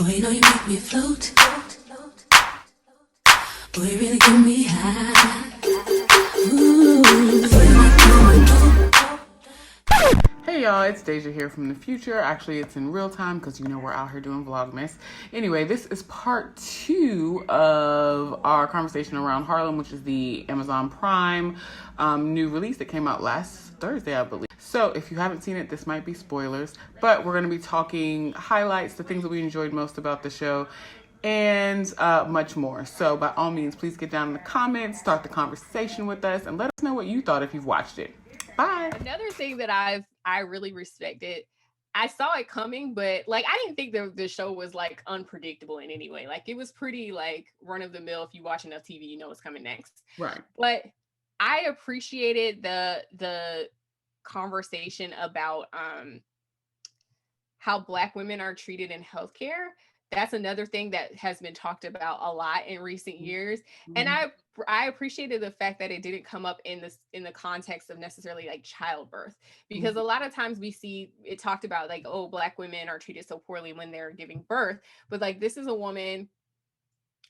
Boy, you know you make me float. Boy, you really get me high. Ooh, Hey y'all, it's Dehjai here from the future. Actually, it's in real time because you know we're out here doing Vlogmas. Anyway, this is part 2 of our conversation around Harlem, which is the Amazon Prime new release that came out last Thursday, I believe. So if you haven't seen it, this might be spoilers, but we're going to be talking highlights, the things that we enjoyed most about the show, and much more. So by all means, please get down in the comments, start the conversation with us, and let us know what you thought if you've watched it. Bye. Another thing that I really respected, I saw it coming, but like I didn't think the show was like unpredictable in any way. Like it was pretty like run of the mill. If you watch enough TV, you know what's coming next. Right. But I appreciated the conversation about how Black women are treated in healthcare. That's another thing that has been talked about a lot in recent years. And I appreciated the fact that it didn't come up in the context of necessarily like childbirth, because a lot of times we see it talked about like, oh, Black women are treated so poorly when they're giving birth. But like this is a woman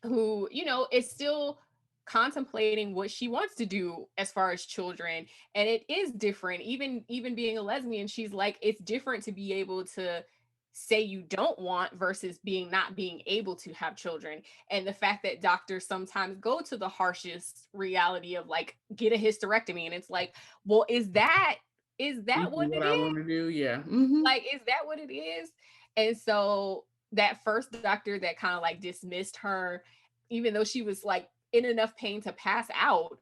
who, you know, is still contemplating what she wants to do as far as children, and it is different. Even being a lesbian, she's like, it's different to be able to say you don't want versus not being able to have children. And the fact that doctors sometimes go to the harshest reality of like, get a hysterectomy, and it's like, well, is that what it What I is? want to do, yeah. Like, is that what it is? And so that first doctor that kind of like dismissed her, even though she was like in enough pain to pass out,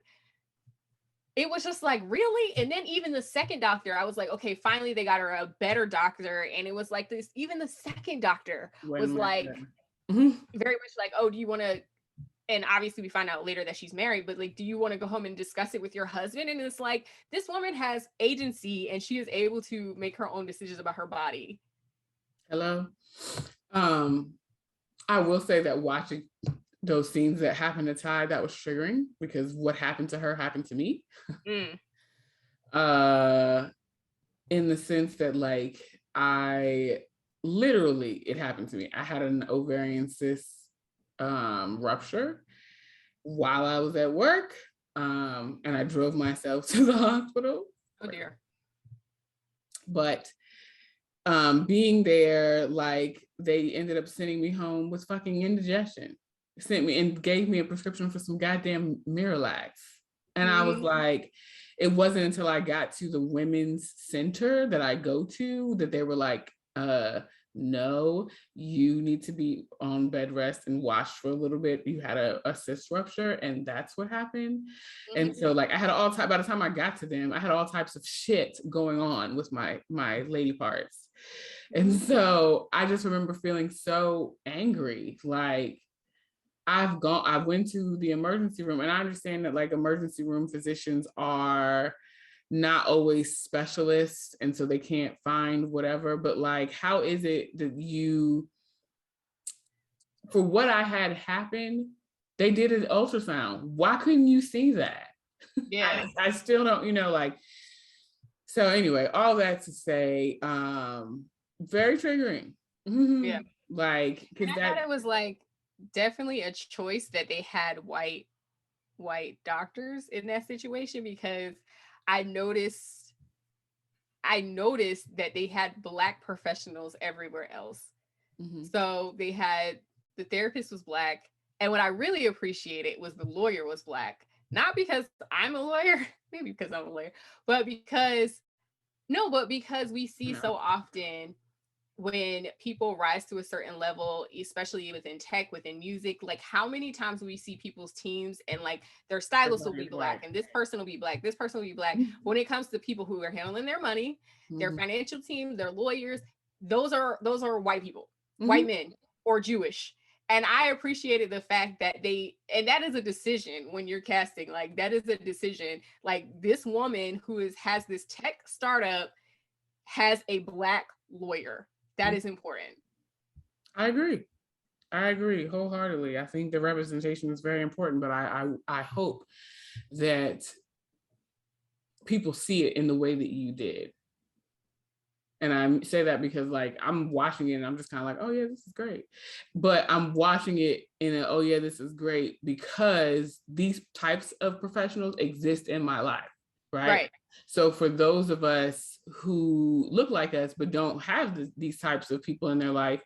it was just like, really? And then even the second doctor, I was like, okay, finally they got her a better doctor. And it was like this, even the second doctor was like very much like, oh, do you want to, and obviously we find out later that she's married, but like, do you want to go home and discuss it with your husband? And it's like, this woman has agency and she is able to make her own decisions about her body. Hello. I will say that watching those scenes that happened to Ty, that was triggering because what happened to her happened to me. In the sense that like I literally, it happened to me. I had an ovarian cyst rupture while I was at work, and I drove myself to the hospital. Oh dear. But being there, like they ended up sending me home with fucking indigestion. Sent me and gave me a prescription for some goddamn Miralax. And I was like, it wasn't until I got to the women's center that I go to that they were like, no, you need to be on bed rest and watch for a little bit. You had a cyst rupture, and that's what happened. And so like I had by the time I got to them, I had all types of shit going on with my lady parts. And so I just remember feeling so angry. Like I went to the emergency room, and I understand that like emergency room physicians are not always specialists, and so they can't find whatever, but like, how is it that for what I had happen, they did an ultrasound? Why couldn't you see that? Yeah. I still don't, like, so anyway, all that to say, very triggering. Yeah. Like, because that it was like definitely a choice that they had white doctors in that situation, because I noticed that they had Black professionals everywhere else. So they had, the therapist was Black, and what I really appreciated was the lawyer was Black. Not because I'm a lawyer, maybe because I'm a lawyer, but because we see so often when people rise to a certain level, especially within tech, within music, like how many times we see people's teams and like their stylist will be Black and this person will be Black, this person will be Black. When it comes to people who are handling their money, their financial team, their lawyers, those are white people, white men or Jewish. And I appreciated the fact that and that is a decision when you're casting, like that is a decision. Like this woman who has this tech startup has a Black lawyer. That is important. I agree wholeheartedly. I think the representation is very important, but I hope that people see it in the way that you did. And I say that because like I'm watching it and I'm just kind of like, oh yeah, this is great. But I'm watching it in a, oh yeah, this is great because these types of professionals exist in my life, right? So for those of us who look like us but don't have these types of people in their life,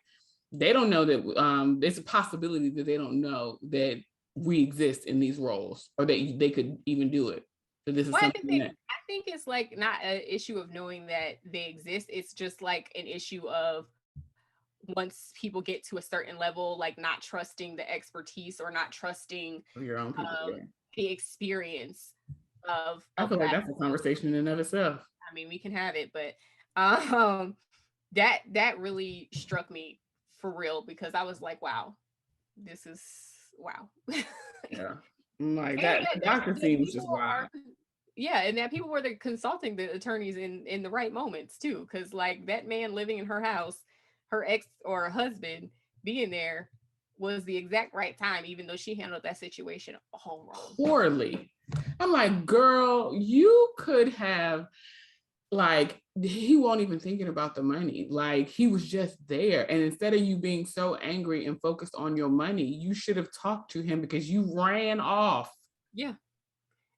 they don't know that there's a possibility that they don't know that we exist in these roles or that they could even do it. So this is something that I think it's like not an issue of knowing that they exist. It's just like an issue of once people get to a certain level, like not trusting the expertise or not trusting your own people, the experience of I feel like that's a conversation in and of itself. I mean, we can have it, but that really struck me for real because I was like, wow, this is wow. Yeah. Like that doctor seems just wild. Yeah, and that people were consulting the attorneys in the right moments too, because like that man living in her house, her ex or husband being there was the exact right time, even though she handled that situation all wrong. Poorly. I'm like, girl, you could have like he won't even thinking about the money. Like he was just there. And instead of you being so angry and focused on your money, you should have talked to him because you ran off. Yeah.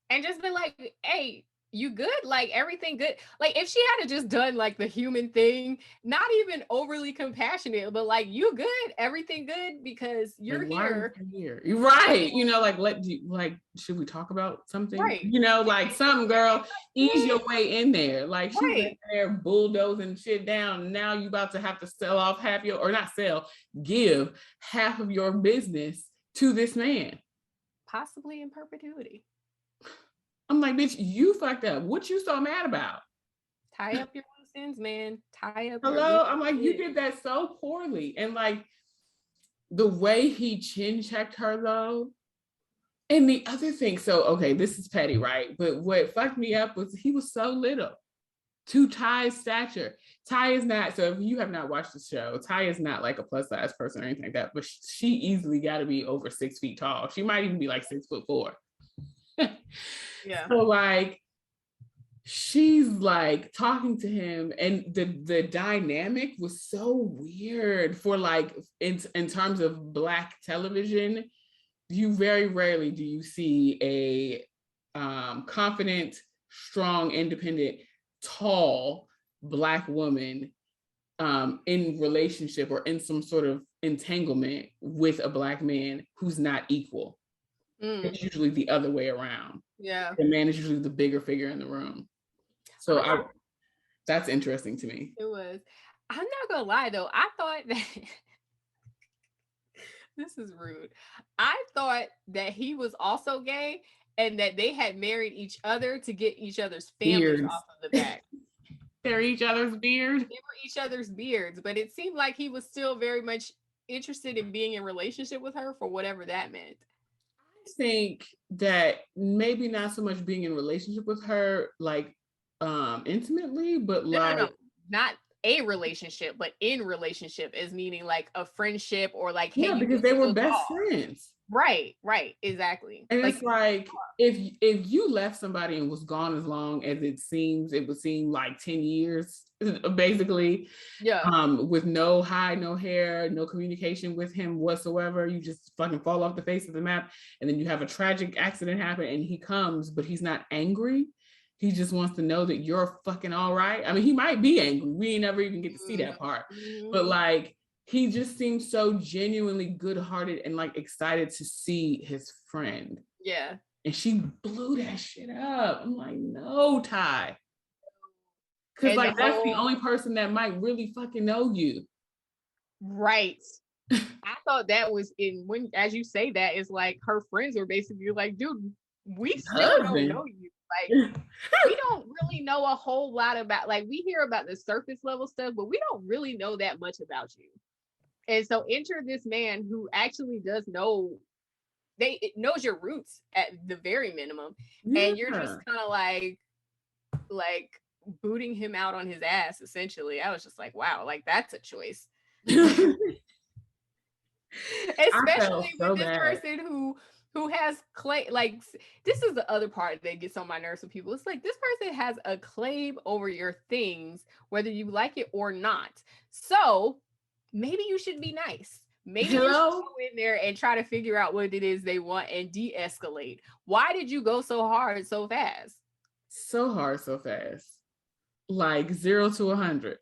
And just been like, hey, you good? Like everything good? Like if she had just done like the human thing, not even overly compassionate, but like you good, everything good because you're like, here. You're right. You know, like should we talk about something? Right. You know, like some girl, ease your way in there. Like she's in there bulldozing shit down. Now you about to have to sell off half your, or not sell, give half of your business to this man. Possibly in perpetuity. I'm like, bitch, you fucked up. What you so mad about? Tie up your loose ends, man. Tie up. Hello? I'm like, you did that so poorly. And like the way he chin checked her though. And the other thing, so okay, this is petty, right? But what fucked me up was he was so little to Ty's stature. Ty is not, so if you have not watched the show, Ty is not like a plus size person or anything like that, but she easily got to be over 6 feet tall. She might even be like 6'4". Yeah. So like she's like talking to him and the dynamic was so weird for like in terms of Black television. You very rarely do you see a confident, strong, independent, tall Black woman in relationship or in some sort of entanglement with a Black man who's not equal. It's usually the other way around. Yeah. The man is usually the bigger figure in the room. So that's interesting to me. It was. I'm not gonna lie though. I thought that this is rude. I thought that he was also gay and that they had married each other to get each other's families off of the back. They're each other's beards. They were each other's beards, but it seemed like he was still very much interested in being in relationship with her for whatever that meant. Think that maybe not so much being in relationship with her like intimately, but like not a relationship, but in relationship is meaning like a friendship or like hey, because they were best friends. Right, exactly. And like, it's like if you left somebody and was gone as long as it would seem like 10 years basically, with no hide, no hair, no communication with him whatsoever, you just fucking fall off the face of the map, and then you have a tragic accident happen and he comes, but he's not angry. He just wants to know that you're fucking all right. I mean, he might be angry. We never even get to see that part, but like he just seems so genuinely good-hearted and like excited to see his friend. Yeah. And she blew that shit up. I'm like, no, Ty. Because like that's the only person that might really fucking know you. Right. I thought that was when as you say that, it's like her friends were basically like, dude, we still don't know you. Like we don't really know a whole lot about, like we hear about the surface level stuff, but we don't really know that much about you. And so enter this man who actually does knows your roots at the very minimum. Yeah. And you're just kind of like booting him out on his ass, essentially. I was just like, wow, like that's a choice. Especially with this person who who has claim, like, this is the other part that gets on my nerves with people. It's like, this person has a claim over your things, whether you like it or not. So maybe you should be nice. Maybe you should Hello? go in there and try to figure out what it is they want and de-escalate. Why did you go so hard so fast? So hard, so fast. Like 0 to 100.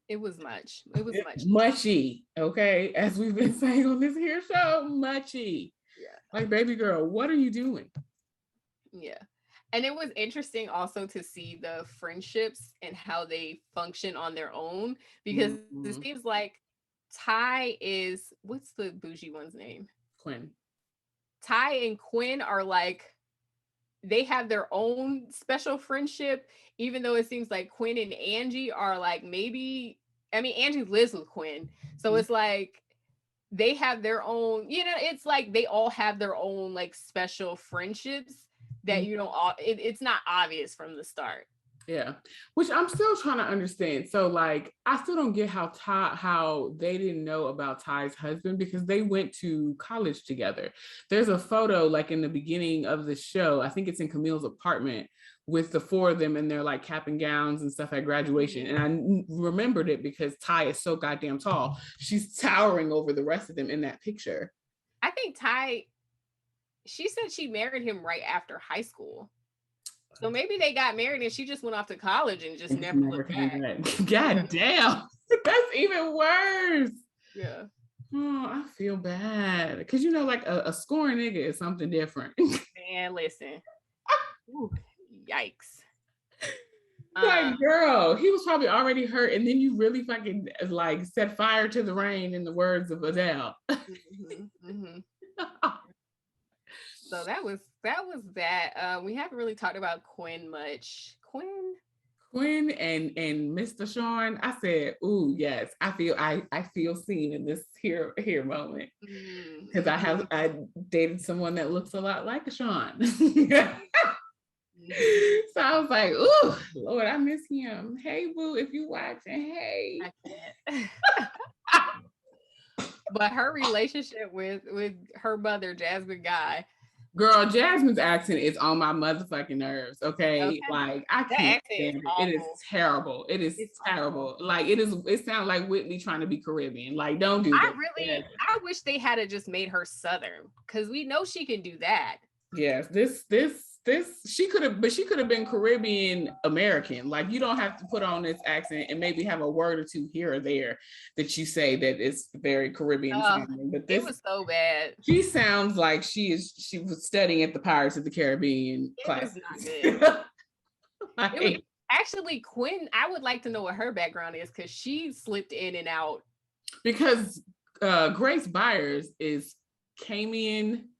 It was much. It was much. Muchy, okay? As we've been saying on this here show, muchy. Yeah. Like, baby girl, what are you doing? Yeah. And it was interesting also to see the friendships and how they function on their own, because it seems like Ty is, what's the bougie one's name? Quinn. Ty and Quinn are like, they have their own special friendship, even though it seems like Quinn and Angie are like, maybe, I mean, Angie lives with Quinn. So it's like they have their own, you know, it's like they all have their own like special friendships that you don't, it's not obvious from the start. Yeah, which I'm still trying to understand. So like, I still don't get how they didn't know about Ty's husband, because they went to college together. There's a photo like in the beginning of the show, I think it's in Camille's apartment, with the four of them in their like cap and gowns and stuff at graduation. And I remembered it because Ty is so goddamn tall. She's towering over the rest of them in that picture. I think Ty, she said she married him right after high school. So maybe they got married and she just went off to college and just never looked back. God damn. That's even worse. Yeah. Oh, I feel bad. Because, you know, like a scoring nigga is something different. Man, listen. Ooh, yikes. Like, girl, he was probably already hurt, and then you really fucking like set fire to the rain, in the words of Adele. So that was that. We haven't really talked about Quinn much. Quinn and Mr. Sean. I said, "Ooh, yes, I feel seen in this here moment, because I dated someone that looks a lot like a Sean." So I was like, "Ooh, Lord, I miss him. Hey, boo, if you watching, hey." I can't. But her relationship with her mother, Jasmine Guy. Girl, Jasmine's accent is on my motherfucking nerves. Okay. Like, I can't stand it. It is terrible. It's terrible. Awful. Like, it sounds like Whitney trying to be Caribbean. Like, don't do that. I wish they had just made her Southern, because we know she can do that. Yes, this she could have been Caribbean American. Like, you don't have to put on this accent and maybe have a word or two here or there that you say that is very Caribbean sounding. But this, it was so bad. She sounds like she was studying at the Pirates of the Caribbean class. It was not good. Actually, Quinn, I would like to know what her background is, because she slipped in and out. Because Grace Byers is Cayman.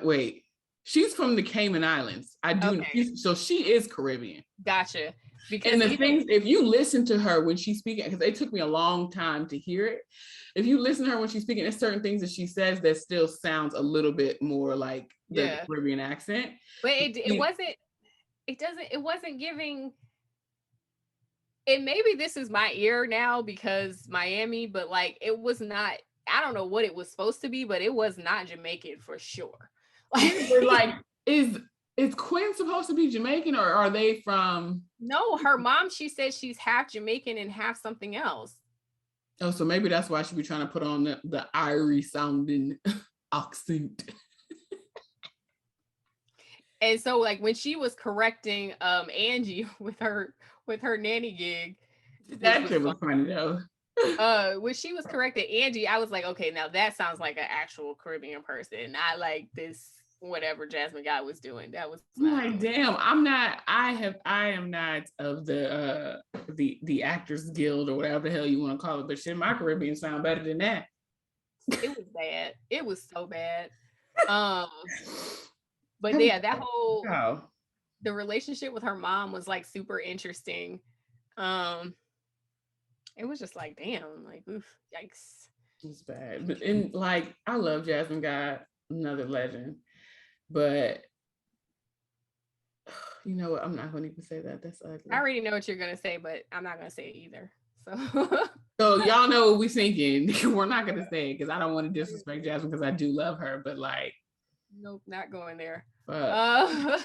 Wait. She's from the Cayman Islands. I do know. So she is Caribbean. Gotcha. Because and the things, if you listen to her when she's speaking, because it took me a long time to hear it. If you listen to her when she's speaking, there's certain things that she says that still sounds a little bit more like the Caribbean accent. But it wasn't giving. And maybe this is my ear now because Miami, but like, it was not, I don't know what it was supposed to be, but it was not Jamaican for sure. Like, is Quinn supposed to be Jamaican, or are they from? No, her mom, she said she's half Jamaican and half something else. Oh, so maybe that's why she'd be trying to put on the Irish sounding accent. And so, like, when she was correcting Angie with her nanny gig, that shit was funny though. When she was correcting Angie, I was like, okay, now that sounds like an actual Caribbean person, not like this whatever Jasmine Guy was doing. That was like, damn, I am not of the Actors Guild or whatever the hell you want to call it, but shit, my Caribbean sound better than that. It was bad. It was so bad. But yeah, that whole the relationship with her mom was like super interesting. It was just like, damn, like, oof, yikes. It's bad. But like, I love Jasmine Guy, another legend. But you know what? I'm not going to even say that. That's ugly. I already know what you're going to say, but I'm not going to say it either. So So y'all know what we thinking. We're not gonna say it because I don't want to disrespect Jasmine because I do love her, but like, nope, not going there. fuck.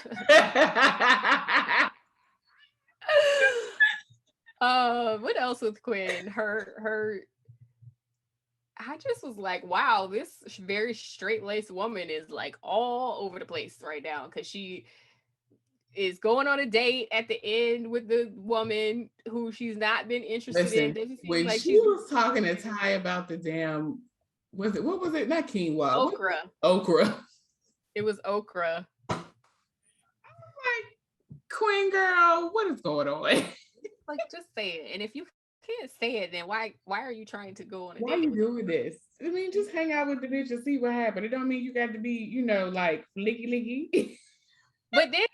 What else with Quinn? Her I just was like, wow, this very straight-laced woman is like all over the place right now because she is going on a date at the end with the woman who she's not been interested in. Listen, Doesn't seem when like she she's was talking to Ty about the damn, what was it? Not quinoa. okra. Okra. It was okra. Like, Queen girl, what is going on? Like, just say it. And if you can't say it, then why are you trying to go on a Why are date? you doing this? I mean, just hang out with the bitch and see what happens. It don't mean you got to be, you know, like licky licky. But then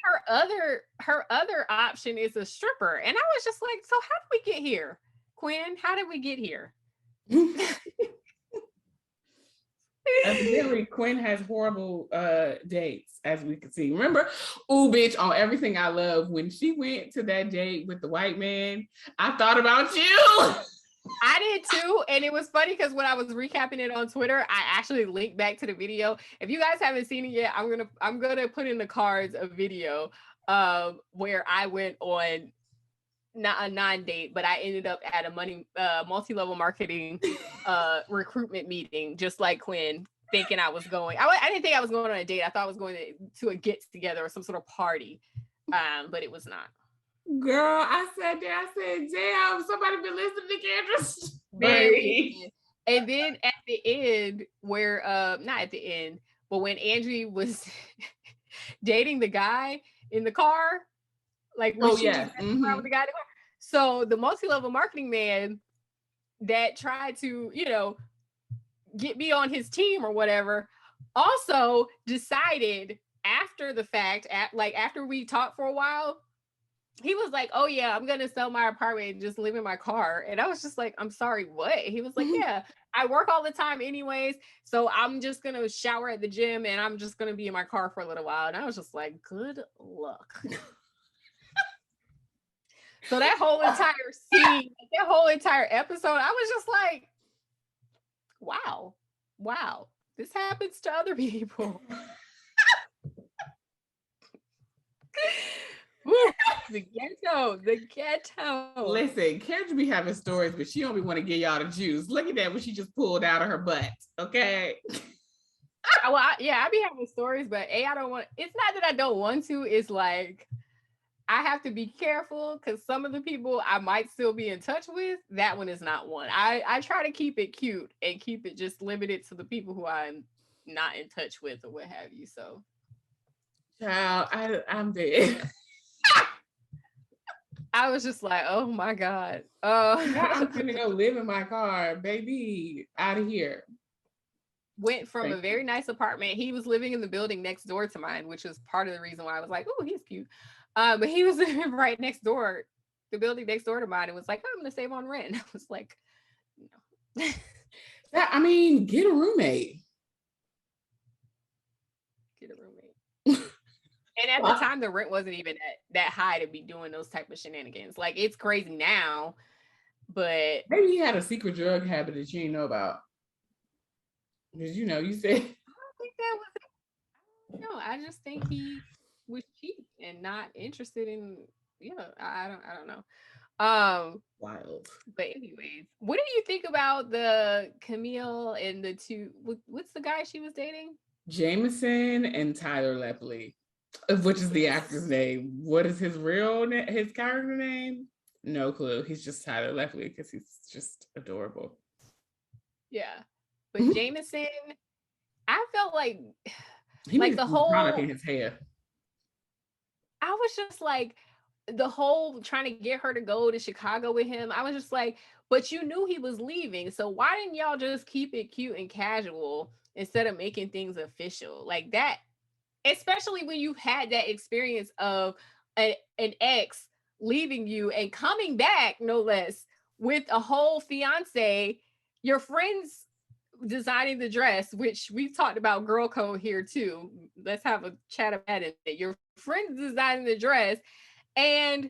her other option is a stripper. And I was just like, so how did we get here? Quinn, how did we get here? Evidently, Quinn has horrible dates, as we can see. Remember, ooh, bitch, on Everything I Love, when she went to that date with the white man, I thought about you. I did too, and it was funny because when I was recapping it on Twitter, I actually linked back to the video. If you guys haven't seen it yet, I'm gonna put in the cards a video where I went on not a non-date, but I ended up at a multi-level marketing recruitment meeting, just like Quinn, thinking I was going. I didn't think I was going on a date. I thought I was going to a get together or some sort of party, but it was not. Girl, I sat there, I said, damn, somebody been listening to Candra's. And then at the end, where not at the end, but when Angie was dating the guy in the car, like when she was with the guy in the car. So the multi-level marketing man that tried to, you know, get me on his team or whatever, also decided after the fact, after we talked for a while, he was like, oh yeah, I'm gonna sell my apartment and just live in my car. And I was just like, I'm sorry, what? He was like, yeah, I work all the time anyways, so I'm just gonna shower at the gym and I'm just gonna be in my car for a little while. And I was just like, good luck. So that whole entire scene, that whole entire episode, I was just like, wow, this happens to other people. The ghetto. Listen, Kendra be having stories, but she don't be want to give y'all the juice. Look at that, what she just pulled out of her butt. Okay. Well, I be having stories, but I don't want. It's not that I don't want to. It's like I have to be careful because some of the people I might still be in touch with. That one is not one. I try to keep it cute and keep it just limited to the people who I'm not in touch with or what have you. So, Child, I'm dead. I was just like, oh my God. I'm gonna go live in my car, baby. Out of here. Went from a very nice apartment. He was living in the building next door to mine, which was part of the reason why I was like, oh, he's cute. But he was living right next door, the building next door to mine, and was like, I'm gonna save on rent. And I was like, no. I mean, get a roommate. Get a roommate. And at the time, the rent wasn't even that high to be doing those type of shenanigans. Like, it's crazy now, but maybe he had a secret drug habit that you didn't know about. Because you said. I don't think that was. No, I just think he was cheap and not interested in. I don't know. Wild. But anyways, what do you think about the Camille and the two? What's the guy she was dating? Jameson and Tyler Lepley. Which is the actor's name. What is his his character name? No clue. He's just Tyler Lepley because he's just adorable. Yeah. But Jameson, I felt like he like the whole product in his hair. I was just like the whole trying to get her to go to Chicago with him. I was just like, but you knew he was leaving. So why didn't y'all just keep it cute and casual instead of making things official? Like that. Especially when you've had that experience of an ex leaving you and coming back, no less, with a whole fiance, your friends designing the dress, which we've talked about girl code here too. Let's have a chat about it. Your friends designing the dress, and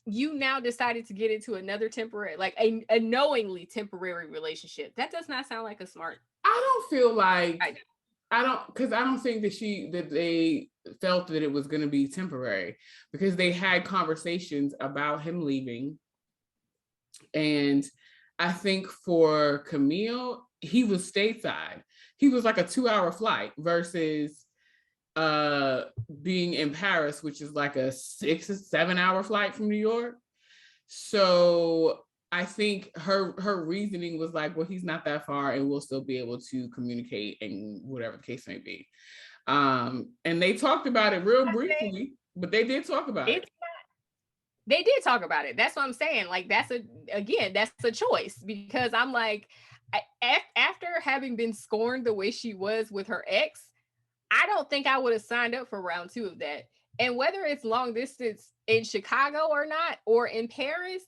you now decided to get into another temporary, like a knowingly temporary relationship. That does not sound like a smart. I don't feel like I don't, because I don't think that they felt that it was going to be temporary, because they had conversations about him leaving. And I think for Camille, he was stateside. He was like a 2-hour flight versus being in Paris, which is like a 6 or 7 hour flight from New York. So I think her reasoning was like, well, he's not that far and we'll still be able to communicate and whatever the case may be. And they talked about it real briefly, but they did talk about it. They did talk about it. That's what I'm saying. Like, that's a choice, because I'm like, after having been scorned the way she was with her ex, I don't think I would have signed up for round 2 of that. And whether it's long distance in Chicago or not, or in Paris,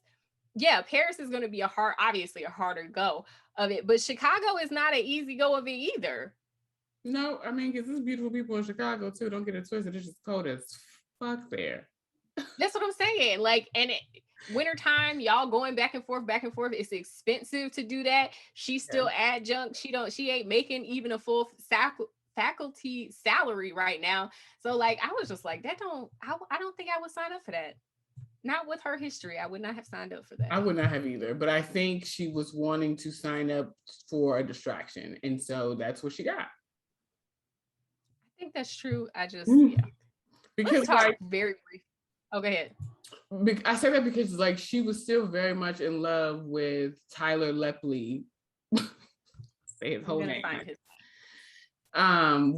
yeah, Paris is going to be obviously a harder go of it, but Chicago is not an easy go of it either. No, I mean, because there's beautiful people in Chicago too. Don't get it twisted. It's just cold as fuck there. That's what I'm saying. Like, and wintertime, y'all going back and forth. It's expensive to do that. She's still adjunct. She ain't making even a full faculty salary right now. So like, I was just like, I don't think I would sign up for that. Not with her history. I would not have signed up for that. I would not have either, but I think she was wanting to sign up for a distraction. And so that's what she got. I think that's true. I just, Because like, very brief. Oh, go ahead. I say that because like she was still very much in love with Tyler Lepley. Say his whole name.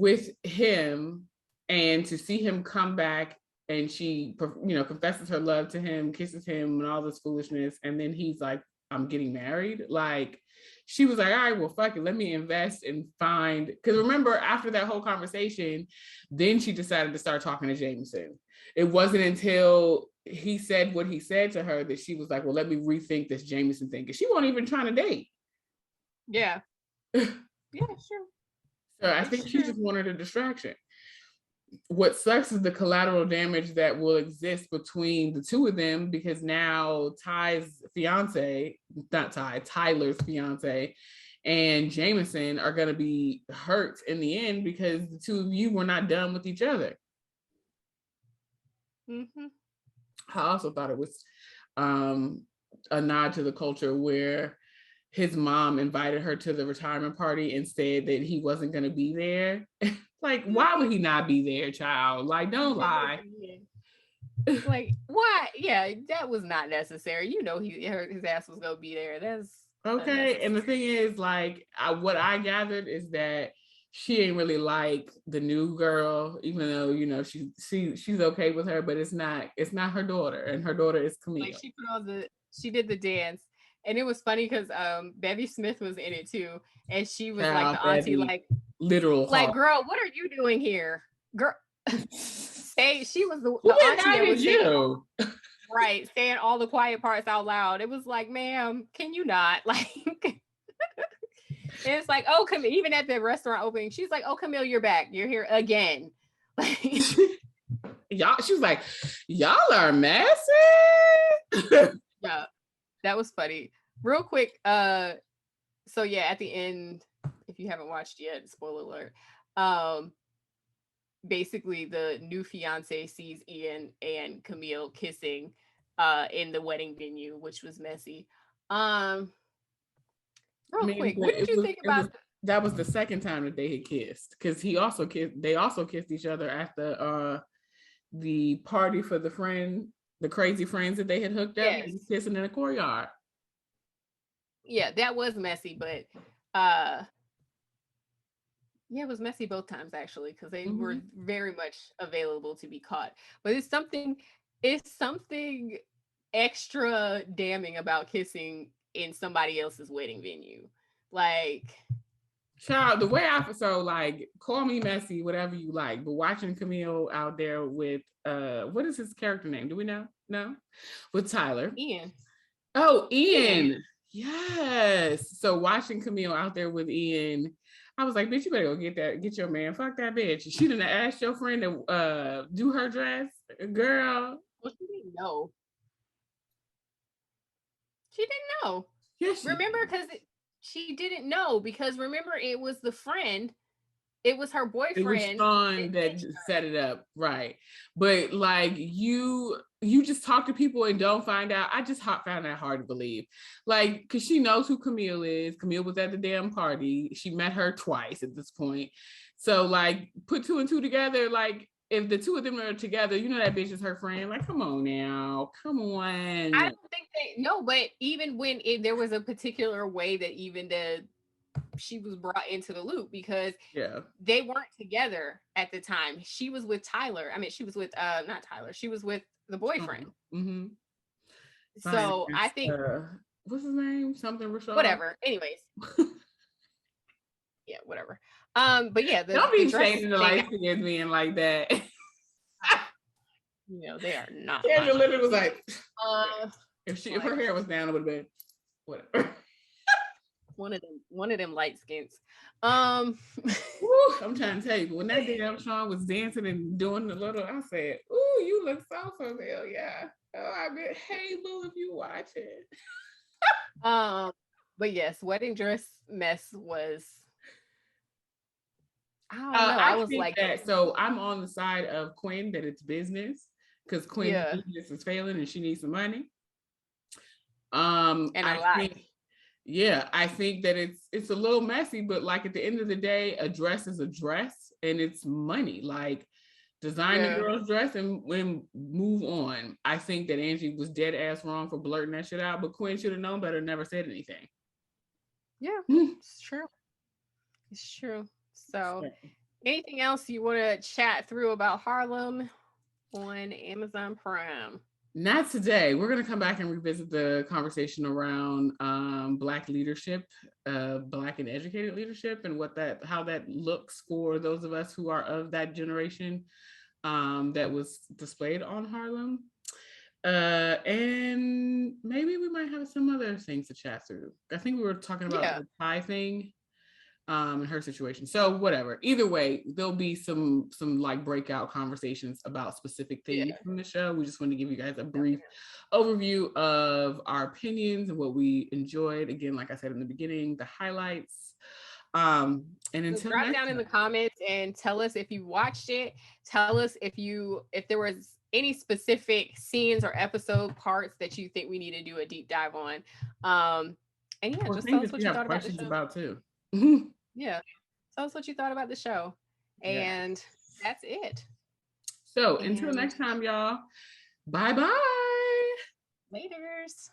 With him, and to see him come back and she, confesses her love to him, kisses him, and all this foolishness, and then he's like, "I'm getting married." Like, she was like, "All right, well, fuck it, let me invest and find." Because remember, after that whole conversation, then she decided to start talking to Jameson. It wasn't until he said what he said to her that she was like, "Well, let me rethink this Jameson thing," because she wasn't even trying to date. Yeah. Yeah, sure. So I think she just wanted a distraction. What sucks is the collateral damage that will exist between the two of them, because now Tyler's fiance, and Jameson are going to be hurt in the end because the two of you were not done with each other. Mm-hmm. I also thought it was a nod to the culture where his mom invited her to the retirement party and said that he wasn't going to be there. Like, why would he not be there, child? Like, don't lie. Like, why? Yeah, that was not necessary. His ass was going to be there. That's okay. And the thing is, like, what I gathered is that she ain't really like the new girl, even though, she's okay with her, but it's not her daughter, and her daughter is Camille. Like, she did the dance. And it was funny because Bevy Smith was in it too. And she was like the auntie, like, literal, like, girl, what are you doing here? Girl, she was the Who auntie that was you? Right, saying all the quiet parts out loud. It was like, ma'am, can you not? Like, it's like, oh, Camille, even at the restaurant opening, she's like, oh, Camille, you're back. You're here again. Y'all, she was like, y'all are messy. Yeah. That was funny. Real quick, so yeah, at the end, if you haven't watched yet, spoiler alert, basically the new fiance sees Ian and Camille kissing in the wedding venue, which was messy. Quick, what did you think about that? Was the second time that they had kissed, because they also kissed each other at the party for the crazy friends that they had hooked up. Yes. And kissing in a courtyard. Yeah, that was messy, but it was messy both times actually, because they were very much available to be caught. But it's something extra damning about kissing in somebody else's wedding venue. Like, child, the way like, call me messy, whatever you like, but watching Camille out there with what is his character name? Do we know? No, with Tyler. Ian. Oh, Ian. Yes. So watching Camille out there with Ian, I was like, bitch, you better go get your man. Fuck that bitch. She didn't ask your friend to do her dress, girl. Well, she didn't know. She didn't know. Yes, remember, because she didn't know, because remember, it was the friend. It was her boyfriend. It was Sean that set it up, right? But like you just talk to people and don't find out. I just found that hard to believe, like, because she knows who Camille is. Camille was at the damn party. She met her twice at this point. So like, put two and two together. Like, if the two of them are together, you know that bitch is her friend. Like, come on now, come on. I don't think no, but even when there was a particular way that even she was brought into the loop, because they weren't together at the time. She was with Tyler. I mean, she was with not Tyler. She was with the boyfriend. Mm-hmm. So I think what's his name? Something Rashad. Whatever. Anyways. Yeah, whatever. But yeah, don't be saying the light skin being like that. You know, they are not. Kendra literally was like, if her hair was down, it would have been whatever. One of them light skins. I'm trying to tell you, when that damn Sean was dancing and doing the little, I said, "Ooh, you look so hell yeah." Oh, I bet, hey boo, if you watch it. But yes, wedding dress mess was. I don't know. I was like that. So I'm on the side of Quinn that it's business, because Quinn's business is failing and she needs some money. And I think that it's a little messy, but like at the end of the day, a dress is a dress and it's money. Like, design the girl's dress and move on. I think that Angie was dead ass wrong for blurting that shit out, but Quinn should have known better, never said anything. Yeah, it's true. It's true. So, anything else you want to chat through about Harlem on Amazon Prime? Not today. We're going to come back and revisit the conversation around Black leadership, Black and educated leadership, and how that looks for those of us who are of that generation that was displayed on Harlem. And maybe we might have some other things to chat through. I think we were talking about the Thai thing. And her situation. So whatever. Either way, there'll be some like breakout conversations about specific things from the show. We just want to give you guys a brief overview of our opinions and what we enjoyed. Again, like I said in the beginning, the highlights. And until drop down in the comments and tell us if you watched it. Tell us if there was any specific scenes or episode parts that you think we need to do a deep dive on. And just tell us what you thought about the show. About too. Yeah, tell us what you thought about the show, and that's it. So until next time, y'all. Bye bye. Laters.